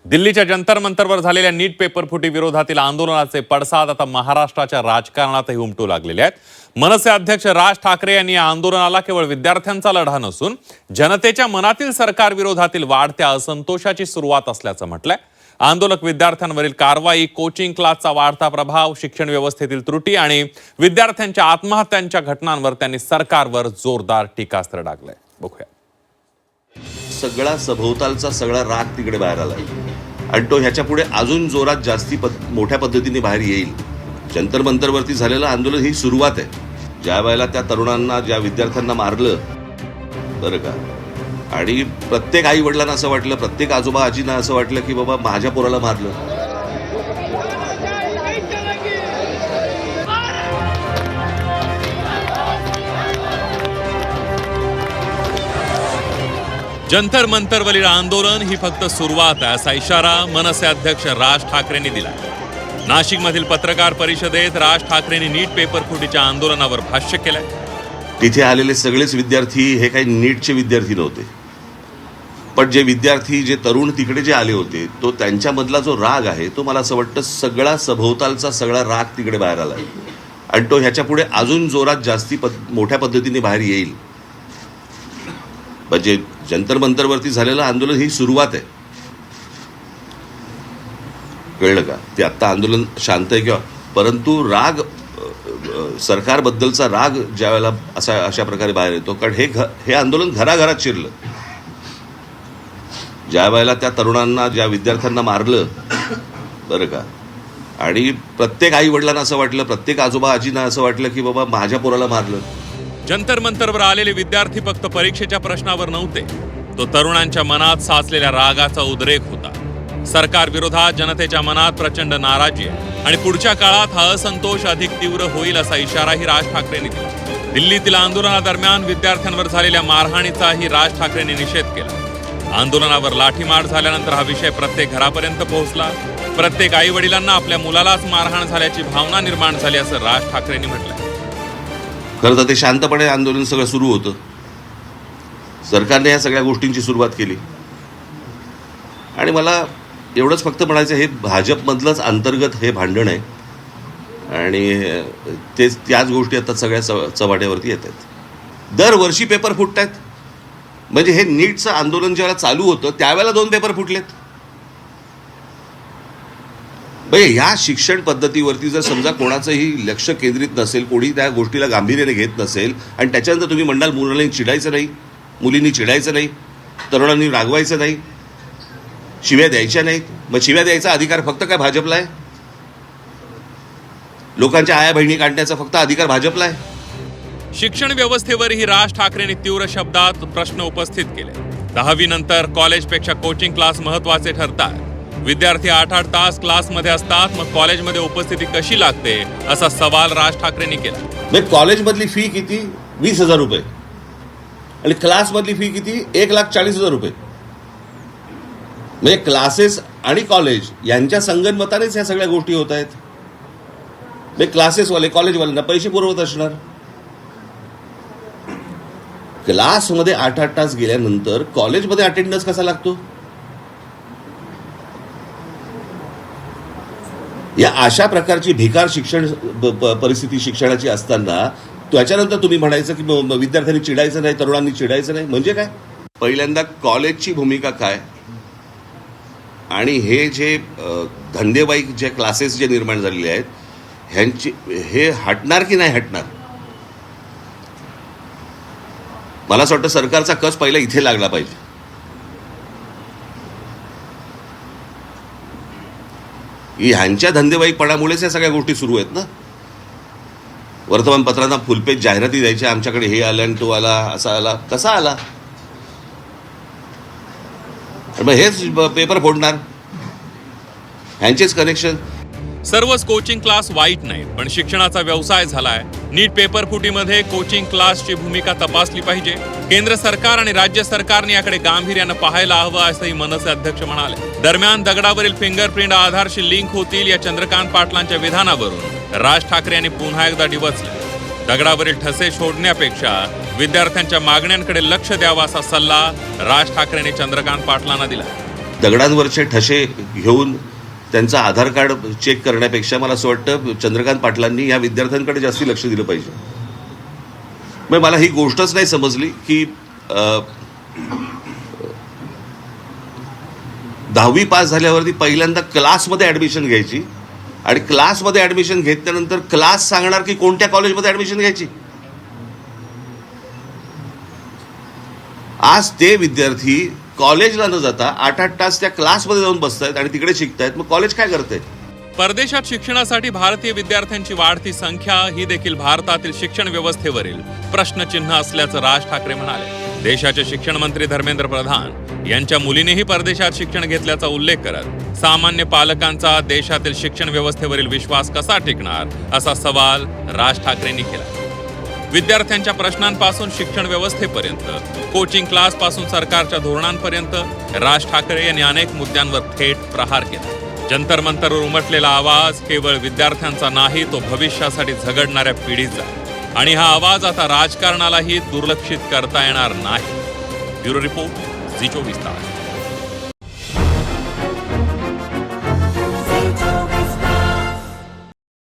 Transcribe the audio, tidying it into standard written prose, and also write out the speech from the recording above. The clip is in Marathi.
दिल्लीच्या जंतर मंतरवर झालेल्या नीट पेपर फुटी विरोधातील आंदोलनाचे पडसाद आता महाराष्ट्राच्या राजकारणातही उमटू लागलेले आहेत। मनसे अध्यक्ष राज ठाकरे यांनी या आंदोलनाला केवळ विद्यार्थ्यांचा लढा नसून जनतेच्या मनातील सरकार विरोधातील वाढत्या असंतोषाची सुरुवात असल्याचं म्हटलंय। आंदोलक विद्यार्थ्यांवरील कारवाई, कोचिंग क्लासचा वाढता प्रभाव, शिक्षण व्यवस्थेतील त्रुटी आणि विद्यार्थ्यांच्या आत्महत्यांच्या घटनांवर त्यांनी सरकारवर जोरदार टीकास्त्र डागलंय। बघूया। सगळा सभोवतालचा सगळा राग तिकडे बाहेर आला आणि तो ह्याच्या पुढे अजून जोरात जास्ती मोठ्या पद्धतीने बाहेर येईल। जंतर मंतरवरती झालेलं आंदोलन ही सुरुवात आहे। ज्या वेळेला त्या तरुणांना, ज्या विद्यार्थ्यांना मारलं बरं का, आणि प्रत्येक आई वडिलांना असं वाटलं, प्रत्येक आजोबा आजींना असं वाटलं की बाबा माझ्या पोराला मारलं। जंतर मंतरवरील आंदोलन ही फक्त सुरुवात आहे असा इशारा मनसे अध्यक्ष राज ठाकरेंनी दिला। नाशिकमधील पत्रकार परिषदेत राज ठाकरेंनी नीट पेपर फुटीच्या आंदोलनावर भाष्य केलंय। तिथे आलेले सगळेच विद्यार्थी हे काही नीटचे विद्यार्थी नव्हते, पण जे विद्यार्थी, जे तरुण तिकडे जे आले होते, तो त्यांच्यामधला जो राग आहे तो मला असं वाटतं सगळा सभोवतालचा सगळा राग तिकडे बाहेर आला आणि तो ह्याच्या पुढे अजून जोरात जास्ती मोठ्या पद्धतीने बाहेर येईल। म्हणजे जंतर मंतरवरती झालेलं आंदोलन ही सुरुवात आहे, कळलं का? ते आत्ता आंदोलन शांत आहे किंवा, परंतु राग, सरकारबद्दलचा राग ज्या वेळेला अशा प्रकारे बाहेर येतो, कारण हे आंदोलन घराघरात शिरलं। ज्या वेळेला त्या तरुणांना, ज्या विद्यार्थ्यांना मारलं बरं का, आणि प्रत्येक आई वडिलांना असं वाटलं, प्रत्येक आजोबा आजींना असं वाटलं की बाबा माझ्या पोराला मारलं। जंतर मंतरवर आलेले विद्यार्थी फक्त परीक्षेच्या प्रश्नावर नव्हते, तो तरुणांच्या मनात साचलेल्या रागाचा उद्रेक होता। सरकार विरोधात जनतेच्या मनात प्रचंड नाराजी आहे आणि पुढच्या काळात हा असंतोष अधिक तीव्र होईल असा इशाराही राज ठाकरेंनी दिला। दिल्लीतील आंदोलनादरम्यान विद्यार्थ्यांवर झालेल्या मारहाणीचाही राज ठाकरेंनी निषेध केला। आंदोलनावर लाठीमार झाल्यानंतर हा विषय प्रत्येक घरापर्यंत पोहोचला। प्रत्येक आई वडिलांना आपल्या मुलालाच मारहाण झाल्याची भावना निर्माण झाली असं राज ठाकरेंनी म्हटलंय। खरं तर ते शांतपणे आंदोलन सगळं सुरू होतं, सरकारने या सगळ्या गोष्टींची सुरुवात केली आणि मला एवढंच फक्त म्हणायचं, हे भाजपमधलंच अंतर्गत हे भांडण आहे आणि त्याच गोष्टी आता सगळ्या चव्हाट्यावरती येत आहेत। दरवर्षी पेपर फुटत आहेत। म्हणजे हे नीटचं आंदोलन ज्यावेळेला चालू होतं त्यावेळेला 2 पेपर फुटलेत। म्हणजे ह्या शिक्षण पद्धतीवरती जर समजा कोणाचंही लक्ष केंद्रित नसेल, कोणी त्या गोष्टीला गांभीर्याने घेत नसेल आणि त्याच्यानंतर तुम्ही म्हणाल मुलांनी चिडायचं नाही, मुलींनी चिडायचं नाही, तरुणांनी रागवायचं नाही, शिव्या द्यायच्या नाहीत, मग शिव्या द्यायचा अधिकार फक्त काय भाजपला आहे? लोकांच्या आया बहिणी काढण्याचा फक्त अधिकार भाजपला आहे? शिक्षण व्यवस्थेवरही राज ठाकरेंनी तीव्र शब्दात प्रश्न उपस्थित केले। 10वी नंतर कॉलेजपेक्षा कोचिंग क्लास महत्वाचे ठरतात। विद्यार्थी 8-8 तास क्लासमध्ये असतात, मग कॉलेजमध्ये उपस्थिती कशी लागते असा सवाल राज ठाकरेंनी केला। म्हणजे कॉलेजमधली फी किती? 20,000 रुपये आणि क्लासमधली फी किती? 1,40,000 रुपये। म्हणजे क्लासेस आणि कॉलेज यांच्या संगनमतानेच ह्या सगळ्या गोष्टी होत आहेत। म्हणजे क्लासेसवाले कॉलेजवाल्यांना पैसे पुरवत असणार। क्लासमध्ये 8-8 तास गेल्यानंतर कॉलेजमध्ये अटेंडन्स कसा लागतो? या अशा प्रकारची भिकार शिक्षण परिस्थिती शिक्षणाची असताना त्याच्यानंतर तुम्ही म्हणायचं की विद्यार्थ्यांनी चिडायचं नाही, तरुणांनी चिडायचं नाही, म्हणजे काय? पहिल्यांदा कॉलेजची भूमिका काय आणि हे जे धंदेवाईक जे क्लासेस जे निर्माण झालेले आहेत ह्यांची हे हटणार की नाही हटणार? मला असं वाटतं सरकारचा कस पहिला इथे लागला पाहिजे। ह्यांच्या धंदेवाईकपणामुळेच या सगळ्या गोष्टी सुरू आहेत ना। वर्तमानपत्रांना फुलपेज जाहिराती द्यायच्या, आमच्याकडे हे आलं आणि तो आला, असा आला, कसा आला? मग हेच पेपर फोडणार, ह्यांचेच कनेक्शन। सर्वच कोचिंग क्लास वाईट नाहीत, पण शिक्षणाचा व्यवसाय झालाय। नीट पेपर फुटीमध्ये कोचिंग क्लासची भूमिका तपासली पाहिजे। केंद्र सरकार आणि राज्य सरकारने याकडे गांभीर्यानं पाहायला हवं असंही मनसे अध्यक्ष म्हणाले। दरम्यान दगडावरील फिंगरप्रिंट आधारशी लिंक होतील या चंद्रकांत पाटलांच्या विधानावरून राज ठाकरे यांनी पुन्हा एकदा डिवचले। दगडावरील ठसे शोधण्यापेक्षा विद्यार्थ्यांच्या मागण्यांकडे लक्ष द्यावा असा सल्ला राज ठाकरेंनी चंद्रकांत पाटलांना दिला। दगडांवरचे ठसे घेऊन त्यांचं आधार कार्ड चेक करण्यापेक्षा मला असं वाटतं चंद्रकांत पाटलांनी या विद्यार्थ्यांकडे जास्ती लक्ष दिलं पाहिजे. मग मला ही गोष्टच नाही समजली की 10वी पास झाल्यावरती पहिल्यांदा क्लासमध्ये ॲडमिशन घ्यायची आणि क्लासमध्ये ॲडमिशन घेतल्यानंतर क्लास सांगणार की कोणत्या कॉलेजमध्ये ॲडमिशन घ्यायची. आज ते विद्यार्थी कॉलेजला न जाता 8-8 तास त्या क्लासमध्ये जाऊन बसतायत आणि तिकडे शिकतायत. मग कॉलेज काय करतंय? परदेशात शिक्षणासाठी भारतीय विद्यार्थ्यांची वाढती संख्या ही देखील भारतातील शिक्षण व्यवस्थेवरील प्रश्नचिन्ह असल्याचं राज ठाकरे म्हणाले. देशाचे शिक्षण मंत्री धर्मेंद्र प्रधान यांच्या मुलीनेही परदेशात शिक्षण घेतल्याचा उल्लेख करत सामान्य पालकांचा देशातील शिक्षण व्यवस्थेवरील विश्वास कसा टिकणार असा सवाल राज ठाकरेंनी केला. विद्यार्थ्यांच्या प्रश्नांपासून शिक्षण व्यवस्थेपर्यंत, कोचिंग क्लास पासून सरकारच्या धोरणांपर्यंत राज ठाकरे यांनी अनेक मुद्द्यांवर थेट प्रहार केला. जंतर मंतरवर उमटलेला आवाज केवळ विद्यार्थ्यांचा नाही, तो भविष्यासाठी झगडणाऱ्या पिढीचा. आणि हा आवाज आता राजकारणालाही दुर्लक्षित करता येणार नाही. ब्युरो रिपोर्ट, झी 24 तास.